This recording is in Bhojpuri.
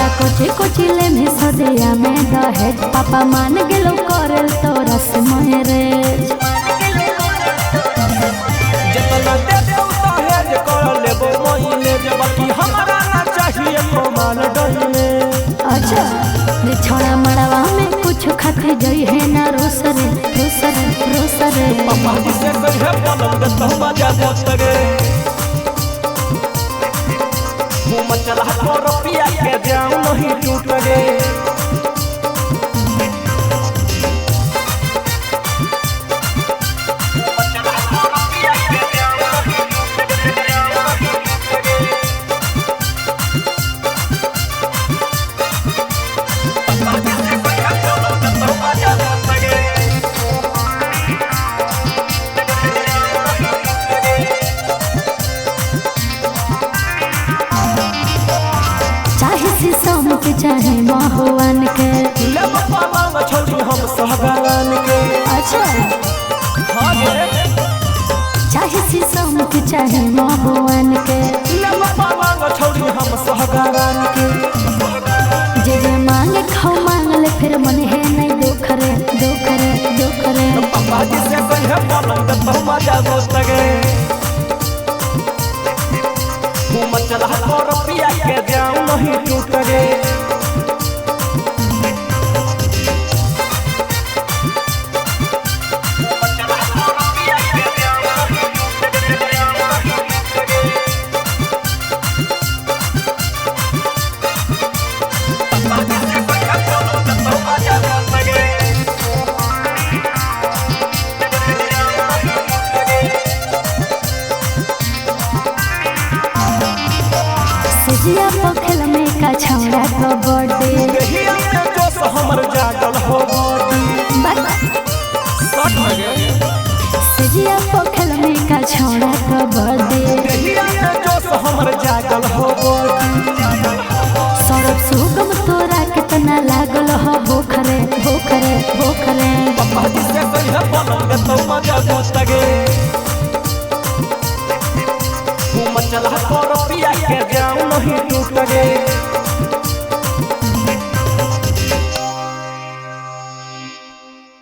तोरा कोची कोची ले में सदिया में दहेज पापा मान गेलो करल तोरा से मैरेज जितना दे दे दहेज कर लेबो महीने जबकि हमरा ना चाहिए कमाल डले। अच्छा रे छोड़ा मड़वा में कुछ खाते जई है ना रोसरे रोसरे रोसरे पापा जी से कहे पलंग तो मजा दोस्तरे घूम चला को रुपया के जाऊं नहीं टूट गे शीशम के चाहे महुआन के ले पलंग छोड़ी हम सहगान के। अच्छा हां गे चाहे शीशम के चाहे महुआन के ले पलंग छोड़ी हम सहगान के। जे मांगे खाओ मांग ले फिर मन है नहीं दोखरे दोखरे दोखरे पापा जी से कहे पलंग तो मजा दोस्तरे घूम चला को रुपया के जाऊं नहीं टूट गे जिया पखल में का छौड़ा का बर्थडे देहिया में जोश हमर जागल हो बॉडी सट लगे जिया पखल में का छौड़ा का बर्थडे देहिया में जोश हमर जागल हो बॉडी सरब सुगम तोरा कितना लागल हो भोखरे भोखरे भोखरे पापा जी से कहे पलंग तो मजा दोस्तगे घूम चला को रुपया के जाऊं नहीं टूट गे।